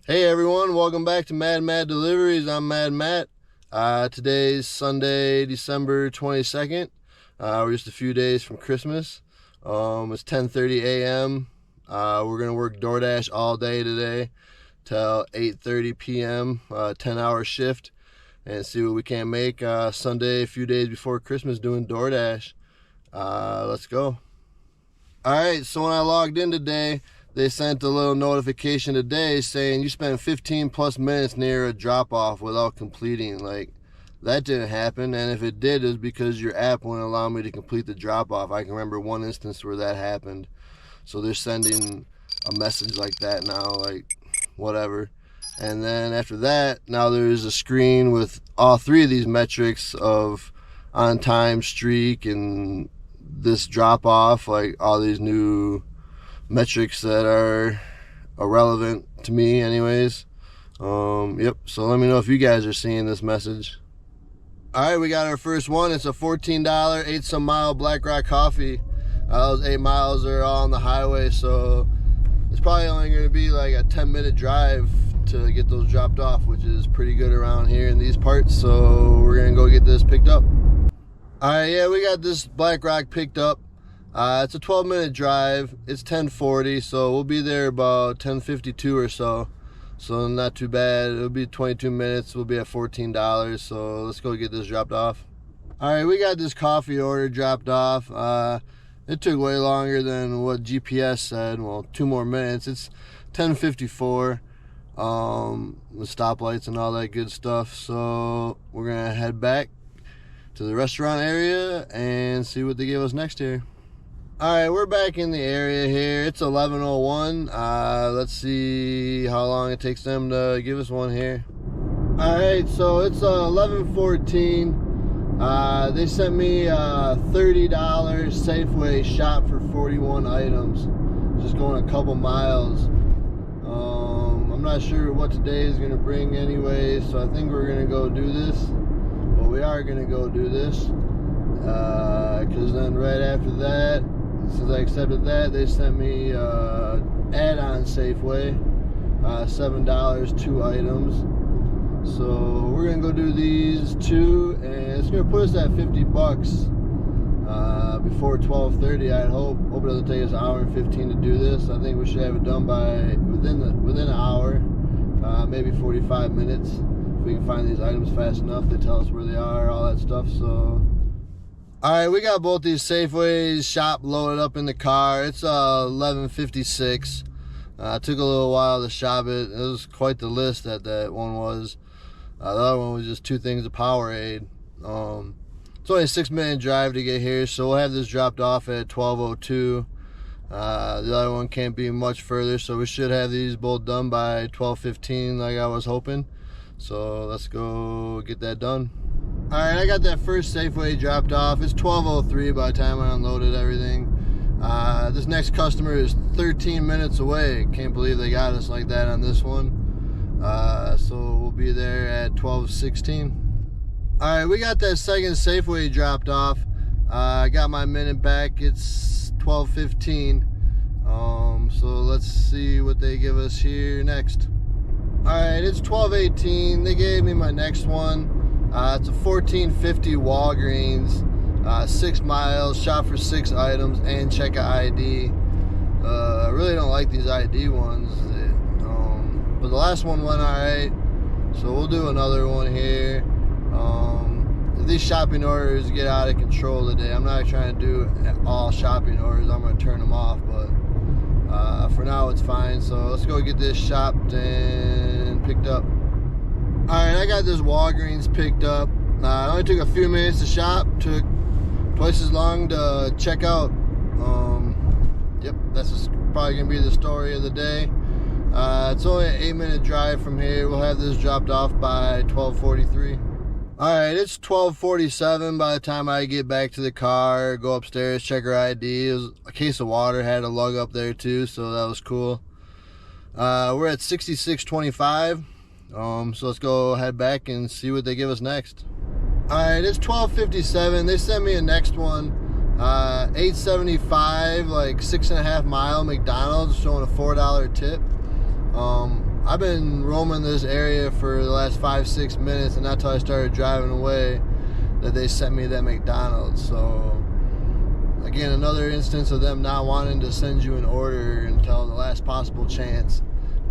Hey everyone, welcome back to Mad Deliveries. I'm Mad Matt. Today's Sunday, December 22nd. We're just a few days from Christmas. It's 10:30 a.m. We're gonna work DoorDash all day today till 8:30 p.m. 10-hour shift, and see what we can make Sunday, a few days before Christmas, doing DoorDash. Let's go. All right, so when I logged in today, they sent a little notification today saying you spent 15 plus minutes near a drop-off without completing. Like, that didn't happen, and if it did, it was because your app wouldn't allow me to complete the drop-off. I can remember one instance where that happened. So they're sending a message like that now, like, whatever. And then after that, now there's a screen with all three of these metrics of on-time, streak, and this drop-off, like all these new metrics that are irrelevant to me anyways. Yep, so let me know if you guys are seeing this message. All right, we got our first one. It's a $14 8-some mile Black Rock coffee. Those 8 miles are all on the highway, so it's probably only going to be like a 10-minute drive to get those dropped off, which is pretty good around here in these parts. So we're going to go get this picked up. All right, yeah, we got this Black Rock picked up. It's a 12-minute drive. It's 10:40, so we'll be there about 10:52 or so. So not too bad. It'll be 22 minutes. We'll be at $14. So let's go get this dropped off. All right, we got this coffee order dropped off. It took way longer than what GPS said. Well, 2 more minutes. It's 10:54. With stoplights and all that good stuff. So we're gonna head back to the restaurant area and see what they give us next here. All right, we're back in the area here. It's 11:01. Let's see how long it takes them to give us one here. All right, so it's 11:14. They sent me a $30 Safeway shop for 41 items. Just going a couple miles. I'm not sure what today is gonna bring anyway, so I think we're gonna go do this. Well, we are gonna go do this, because then right after that, since I accepted that, they sent me add-on Safeway, $7, 2 items. So we're gonna go do these 2, and it's gonna put us at $50 before 12:30. I'd hope it doesn't take us an hour and 15 to do this. I think we should have it done by within an hour, maybe 45 minutes. If we can find these items fast enough, they tell us where they are, all that stuff. So. All right, we got both these Safeways shop loaded up in the car. It's 11:56. Took a little while to shop it. It was quite the list that one was. The other one was just 2 things of Powerade. It's only a 6-minute drive to get here, so we'll have this dropped off at 12:02. The other one can't be much further, so we should have these both done by 12:15 like I was hoping. So let's go get that done. All right, I got that first Safeway dropped off. It's 12:03 by the time I unloaded everything. This next customer is 13 minutes away. Can't believe they got us like that on this one. So we'll be there at 12:16. All right, we got that second Safeway dropped off. I got my minute back. It's 12:15. So let's see what they give us here next. All right, it's 12:18. They gave me my next one. It's a 1450 Walgreens, 6 miles, shop for 6 items, and check a ID. I really don't like these ID ones, but the last one went alright, so we'll do another one here. If these shopping orders get out of control today, I'm not trying to do all shopping orders. I'm going to turn them off, but for now it's fine. So let's go get this shopped and picked up. Alright, I got this Walgreens picked up. It only took a few minutes to shop. Took twice as long to check out. Yep, that's probably going to be the story of the day. It's only an 8-minute drive from here. We'll have this dropped off by 12:43. Alright, it's 12:47 by the time I get back to the car, go upstairs, check her ID. It was a case of water, had a lug up there too, so that was cool. We're at 6625. So let's go head back and see what they give us next. Alright, it's 12:57. They sent me a next one. 875, like 6.5 mile McDonald's, showing a $4 tip. I've been roaming this area for the last 5-6 minutes, and not till I started driving away that they sent me that McDonald's. So again, another instance of them not wanting to send you an order until the last possible chance,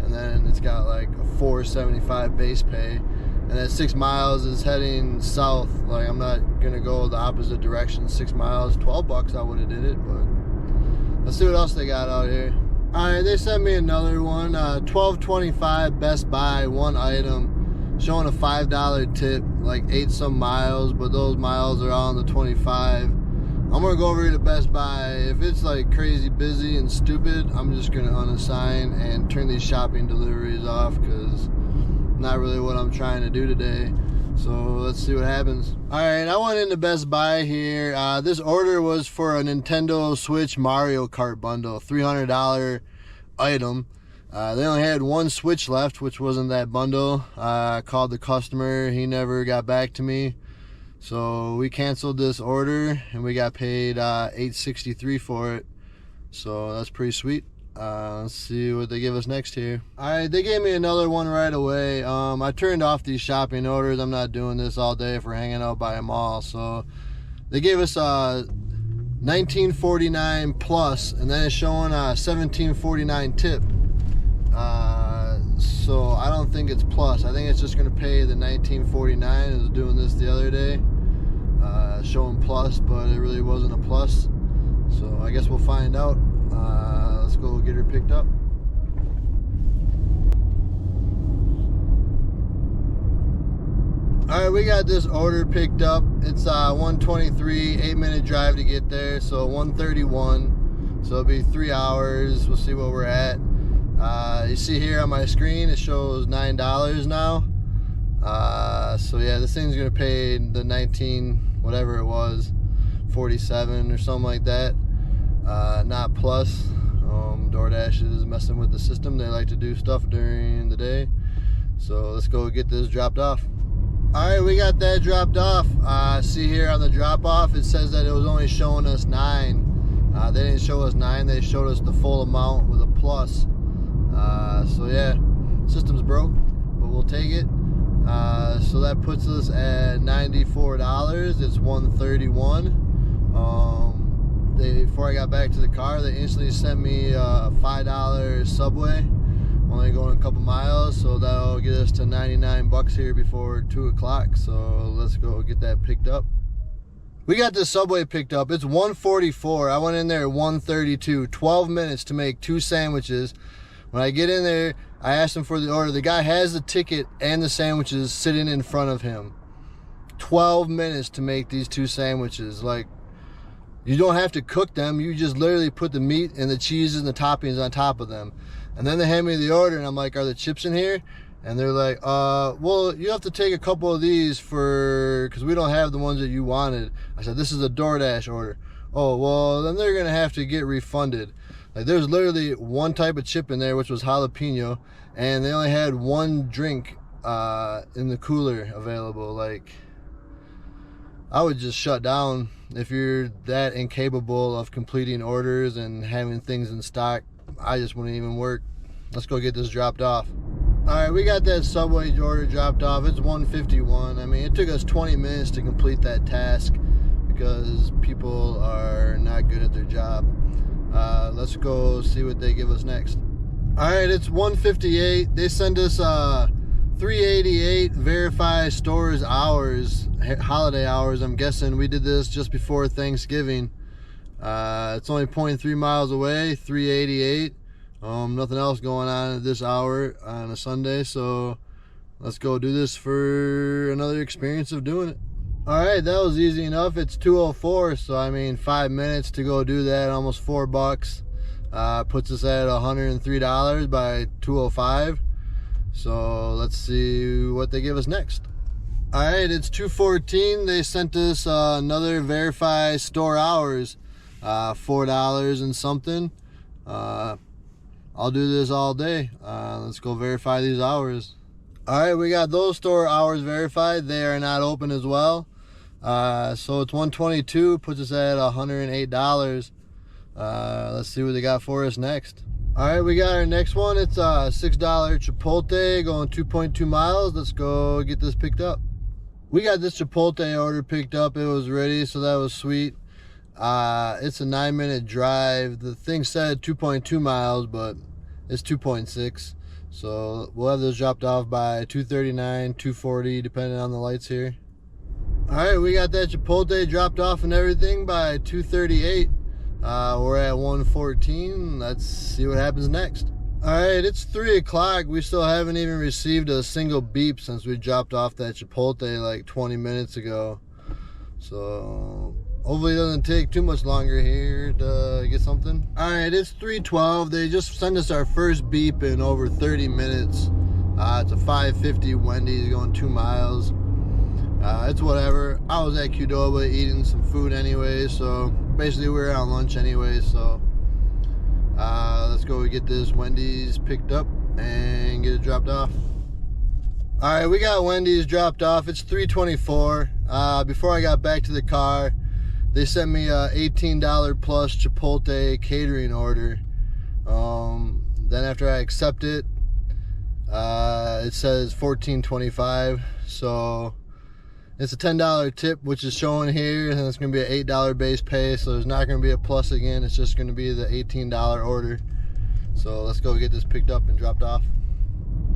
and then it's got like a $4.75 base pay, and that 6 miles is heading south. Like, I'm not gonna go the opposite direction. 6 miles, $12, I would have did it, but let's see what else they got out here. All right, they sent me another one, $12.25 Best Buy, one item, showing a $5 tip, like 8 some miles, but those miles are all on the 25. I'm gonna go over here to Best Buy. If it's like crazy busy and stupid, I'm just gonna unassign and turn these shopping deliveries off, because not really what I'm trying to do today. So let's see what happens. All right, I went into Best Buy here. This order was for a Nintendo Switch Mario Kart bundle, $300 item. They only had one Switch left, which wasn't that bundle. I called the customer. He never got back to me. So we canceled this order, and we got paid $8.63 for it. So that's pretty sweet. Let's see what they give us next here. All right, they gave me another one right away. I turned off these shopping orders. I'm not doing this all day if we're hanging out by a mall. So they gave us $19.49 plus, and then it's showing $17.49 tip. So I don't think it's plus. I think it's just gonna pay the $19.49. I was doing this the other day, showing plus, but it really wasn't a plus. So I guess we'll find out. Let's go get her picked up. All right, we got this order picked up. It's 1:23, 8-minute drive to get there, so 1:31. So it'll be 3 hours. We'll see what we're at. You see here on my screen, it shows $9 now. So yeah, this thing's gonna pay the 19, whatever it was, 47 or something like that. Not plus. DoorDash is messing with the system. They like to do stuff during the day. So let's go get this dropped off. All right, we got that dropped off. See here on the drop off, it says that it was only showing us 9. They didn't show us 9. They showed us the full amount with a plus. So yeah, system's broke, but we'll take it. So that puts us at $94. It's 131. Before I got back to the car, they instantly sent me a $5 Subway, only going a couple miles, so that'll get us to $99 here before 2 o'clock. So let's go get that picked up. We got this Subway picked up. It's 1:44. I went in there at 1:32. 12 minutes to make 2 sandwiches. When I get in there, I asked him for the order. The guy has the ticket and the sandwiches sitting in front of him. 12 minutes to make these 2 sandwiches. Like, you don't have to cook them. You just literally put the meat and the cheese and the toppings on top of them. And then they hand me the order, and I'm like, are the chips in here? And they're like, well, you have to take a couple of these because we don't have the ones that you wanted. I said, this is a DoorDash order. Oh, well, then they're going to have to get refunded. Like, there's literally one type of chip in there, which was jalapeno, and they only had one drink in the cooler available. Like, I would just shut down if you're that incapable of completing orders and having things in stock. I just wouldn't even work. Let's go get this dropped off. All right, we got that Subway order dropped off. It's 1:51. I mean, it took us 20 minutes to complete that task because people are not good at their job. Let's go see what they give us next. All right, it's 1:58. They send us 388 verified stores hours, holiday hours. I'm guessing we did this just before Thanksgiving. It's only 0.3 miles away, 388. Nothing else going on at this hour on a Sunday, so let's go do this for another experience of doing it. All right, that was easy enough. It's 2:04, so I mean 5 minutes to go do that, almost $4. Puts us at $103 by 2:05. So let's see what they give us next. All right, it's 2:14. They sent us another verified store hours, $4 and something. I'll do this all day. Let's go verify these hours. All right, we got those store hours verified. They are not open as well. So it's 122, puts us at $108. Let's see what they got for us next. All right, we got our next one. It's a $6 Chipotle going 2.2 miles. Let's go get this picked up. We got this Chipotle order picked up. It was ready, so that was sweet. It's a 9-minute drive. The thing said 2.2 miles, but it's 2.6. So we'll have this dropped off by 2:39, 2:40, depending on the lights here. All right, we got that Chipotle dropped off and everything by 2:38. We're at 1:14. Let's see what happens next. All right, it's 3 o'clock. We still haven't even received a single beep since we dropped off that Chipotle like 20 minutes ago. So hopefully it doesn't take too much longer here to get something. All right, it's 3:12. They just sent us our first beep in over 30 minutes. It's a 5:50 Wendy's going 2 miles. It's whatever. I was at Qdoba eating some food anyway, so basically we were on lunch anyway, so let's go get this Wendy's picked up and get it dropped off. All right, we got Wendy's dropped off. It's 3:24. Before I got back to the car, they sent me a $18 plus Chipotle catering order. Then after I accept it, it says $14.25. So it's a $10 tip, which is showing here, and it's going to be an $8 base pay, so there's not going to be a plus again. It's just going to be the $18 order. So let's go get this picked up and dropped off.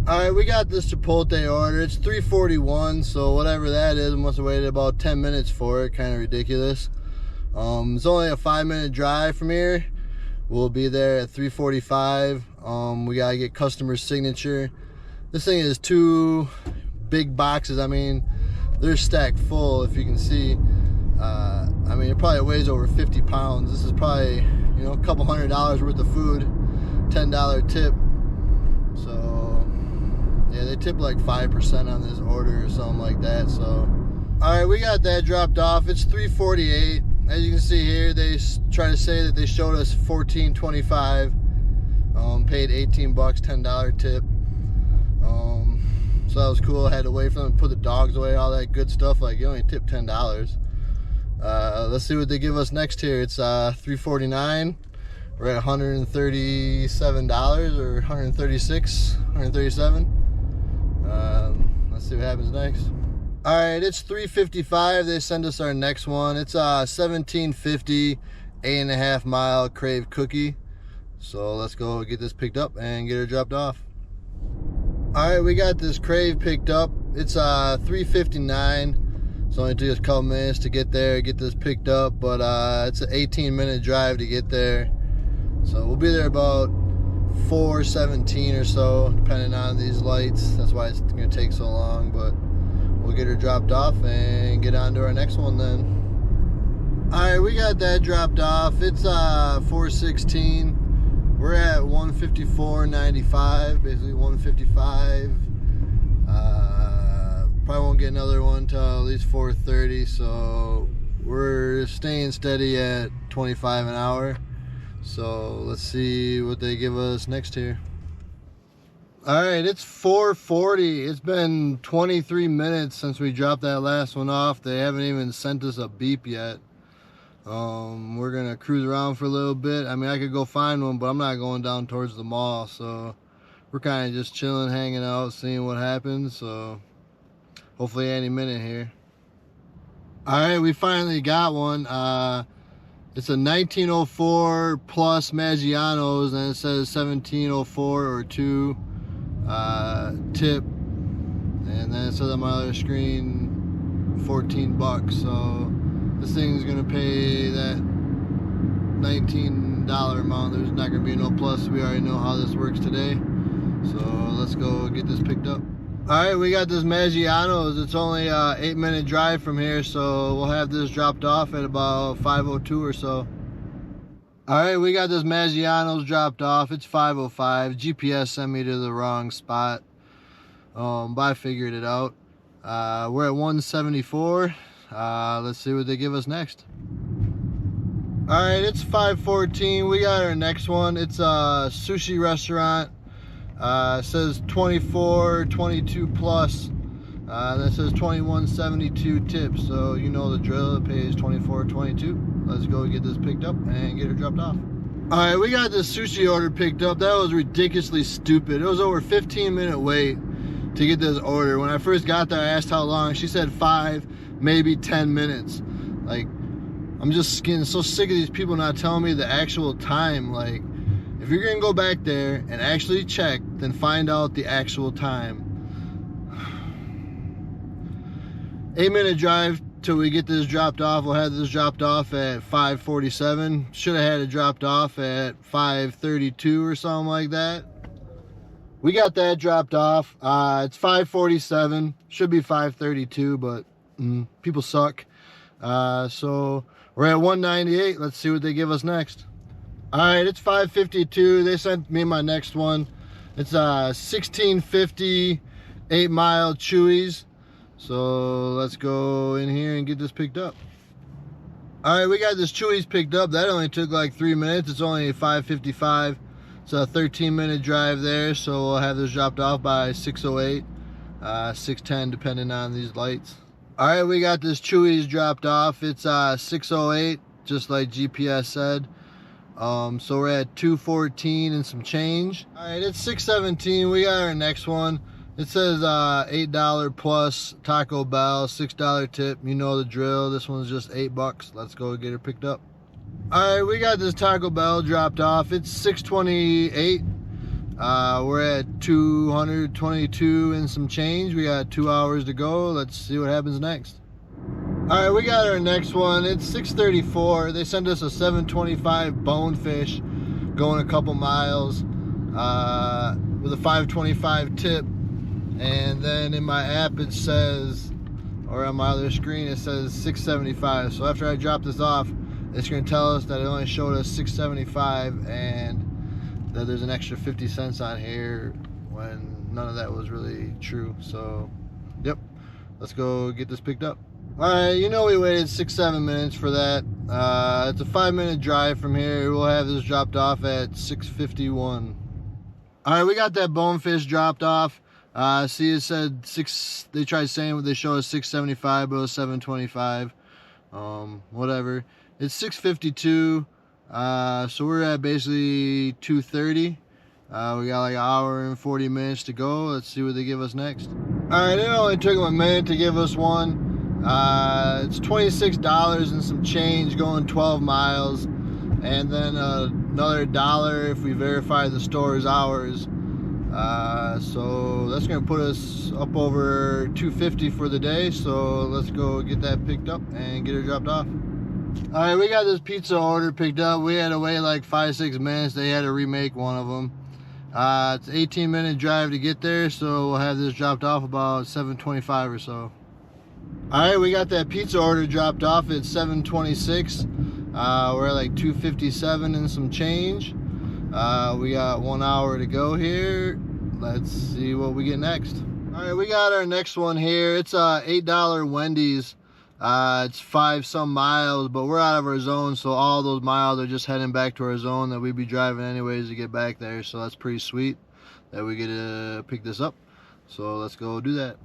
All right, we got this Chipotle order. It's 3:41, so whatever that is, I must have waited about 10 minutes for it. Kind of ridiculous. It's only a 5-minute drive from here. We'll be there at 3:45. We got to get customer signature. This thing is 2 big boxes. I mean, they're stacked full, if you can see. I mean, it probably weighs over 50 pounds. This is probably, you know, a couple $100 worth of food, $10 tip. So yeah, they tip like 5% on this order or something like that. So all right, we got that dropped off. It's 3:48. As you can see here, they try to say that they showed us $14.25. Paid 18 bucks, $10 tip. So that was cool. I had to wait for them to put the dogs away, all that good stuff. Like, you only tip $10. Let's see what they give us next here. It's 3:49. We're at $137 or 137. Let's see what happens next. All right, it's 3:55. They send us our next one. It's 1750 8.5 mile Crave cookie. So let's go get this picked up and get her dropped off. All right, we got this Crave picked up. It's 3:59. So only took us a couple minutes to get there, get this picked up, but it's an 18-minute drive to get there. So we'll be there about 4:17 or so, depending on these lights. That's why it's gonna take so long, but we'll get her dropped off and get on to our next one then. All right, we got that dropped off. It's 4:16. We're at 154.95, basically 155. Probably won't get another one till at least 4:30, so we're staying steady at 25 an hour. So let's see what they give us next here. All right, it's 4:40. It's been 23 minutes since we dropped that last one off. They haven't even sent us a beep yet. We're gonna cruise around for a little bit. I mean, I could go find one, but I'm not going down towards the mall, so we're kind of just chilling, hanging out, seeing what happens. So hopefully any minute here. All right, we finally got one. It's a 1904 plus Maggiano's, and it says 1704 or 2 tip, and then it says on my other screen 14 bucks. So this thing's gonna pay that $19 amount. There's not gonna be no plus. We already know how this works today. So let's go get this picked up. All right, we got this Maggiano's. It's only a 8-minute drive from here, so we'll have this dropped off at about 5:02 or so. All right, we got this Maggiano's dropped off. It's 5:05. GPS sent me to the wrong spot, but I figured it out. We're at 174. Let's see what they give us next. All right, it's 5:14. We got our next one. It's a sushi restaurant. It says 24, 22 plus. That says 21.72 tips. So you know the drill. It pays 24.22. Let's go get this picked up and get her dropped off. All right, we got this sushi order picked up. That was ridiculously stupid. It was over 15-minute wait to get this order. When I first got there, I asked how long. She said 5, maybe 10 minutes. Like, I'm just getting so sick of these people not telling me the actual time. Like, if you're gonna go back there and actually check, then find out the actual time. 8-minute drive till we get this dropped off. We'll have this dropped off at 5:47. Should have had it dropped off at 5:32 or something like that. We got that dropped off. It's 5:47. Should be 5:32, but people suck. So we're at 198. Let's see what they give us next. All right, it's 5:52. They sent me my next one. It's 1650 8-mile Chewies. So let's go in here and get this picked up. All right, we got this Chewies picked up. That only took like 3 minutes. It's only 5:55. It's a 13-minute drive there. So we'll have this dropped off by 6:08, 6:10, depending on these lights. All right, we got this Chewies dropped off. It's 6:08, just like GPS said. So we're at 214 and some change. All right, it's 6:17. We got our next one. It says $8 plus Taco Bell, $6 tip. You know the drill. This one's just $8. Let's go get her picked up. All right, we got this Taco Bell dropped off. It's 6:28. We're at 222 and some change. We got 2 hours to go. Let's see what happens next. All right, we got our next one. It's 6:34. They sent us a 725 bonefish going a couple miles with a 525 tip. And then in my app it says, or on my other screen it says 675. So after I drop this off, it's going to tell us that it only showed us 675 and that there's an extra 50 cents on here when none of that was really true. So yep, let's go get this picked up. All right, you know we waited 6-7 minutes for that. It's a 5-minute drive from here. We'll have this dropped off at 6:51. All right, we got that bonefish dropped off. See, it said 6. They tried saying what they show us 675, but it was 725. Whatever. It's 6:52. So we're at basically 2:30. We got like an hour and 40 minutes to go. Let's see what they give us next. All right, it only took them a minute to give us one. It's $26 and some change going 12 miles, and then another $1 if we verify the store's hours. So that's gonna put us up over 250 for the day. So let's go get that picked up and get her dropped off. All right, we got this pizza order picked up. We had to wait like 5-6 minutes. They had to remake one of them. It's an 18-minute drive to get there, so we'll have this dropped off about 7:25 or so. All right, we got that pizza order dropped off at 7:26. We're at like 257 and some change. We got 1 hour to go here. Let's see what we get next. All right, we got our next one here. It's $8 Wendy's. It's 5-some miles, but we're out of our zone, so all those miles are just heading back to our zone that we'd be driving anyways to get back there. So that's pretty sweet that we get to pick this up. So let's go do that.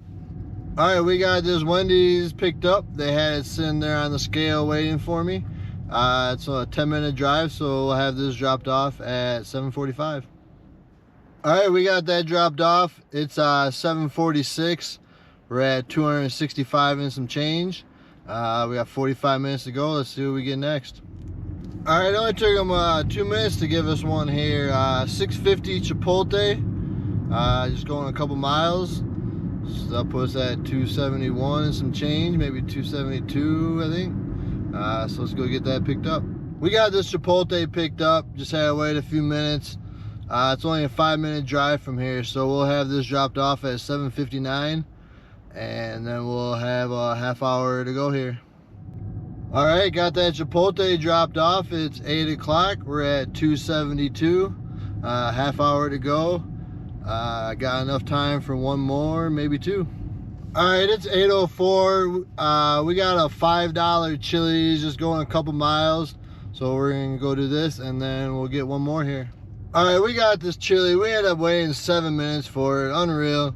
All right, we got this Wendy's picked up. They had it sitting there on the scale waiting for me. It's a 10-minute drive, so we'll have this dropped off at 7:45. All right, we got that dropped off. It's 7:46. We're at 265 and some change. We got 45 minutes to go. Let's see what we get next. All right, it only took them 2 minutes to give us one here. 650 Chipotle. Just going a couple miles. So that'll put us at 271 and some change, maybe 272, I think. So let's go get that picked up. We got this Chipotle picked up. Just had to wait a few minutes. It's only a 5-minute drive from here, so we'll have this dropped off at 7:59, and then we'll have a half hour to go here. All right, got that Chipotle dropped off. It's 8 o'clock. We're at 272. Half hour to go. I got enough time for one more, maybe two. All right, it's 8:04. We got a $5 Chili's just going a couple miles. So we're gonna go do this and then we'll get one more here. All right, we got this chili. We ended up waiting 7 minutes for it, unreal.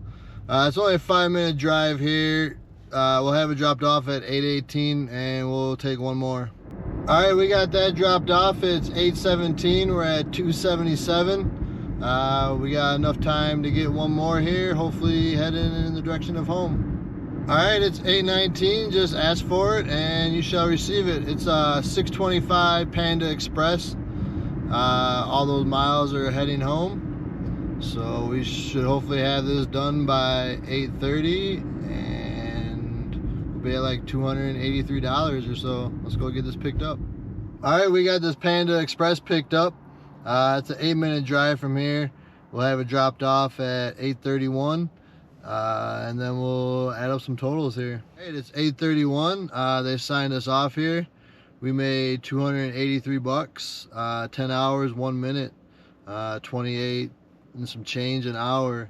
It's only a 5-minute drive here. We'll have it dropped off at 8:18 and we'll take one more. All right, we got that dropped off. It's 8:17. We're at 277. We got enough time to get one more here, hopefully heading in the direction of home. All right, it's 8:19. Just ask for it and you shall receive it. It's a 625 Panda Express. All those miles are heading home, so we should hopefully have this done by 8:30, and we'll be at like $283 or so. Let's go get this picked up. All right, we got this Panda Express picked up. It's an 8-minute drive from here. We'll have it dropped off at 8:31, and then we'll add up some totals here. All right, it's 8:31. They signed us off here. We made 283 bucks, 10 hours, 1 minute, 28 and some change an hour.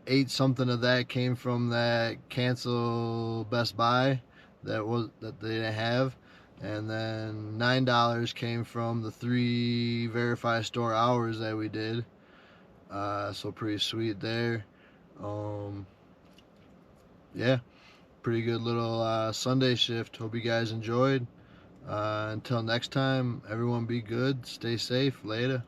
8 something of that came from that cancel Best Buy that they didn't have. And then $9 came from the 3 verify store hours that we did. So pretty sweet there. Yeah. Pretty good little Sunday shift. Hope you guys enjoyed. Until next time, everyone be good, stay safe, later.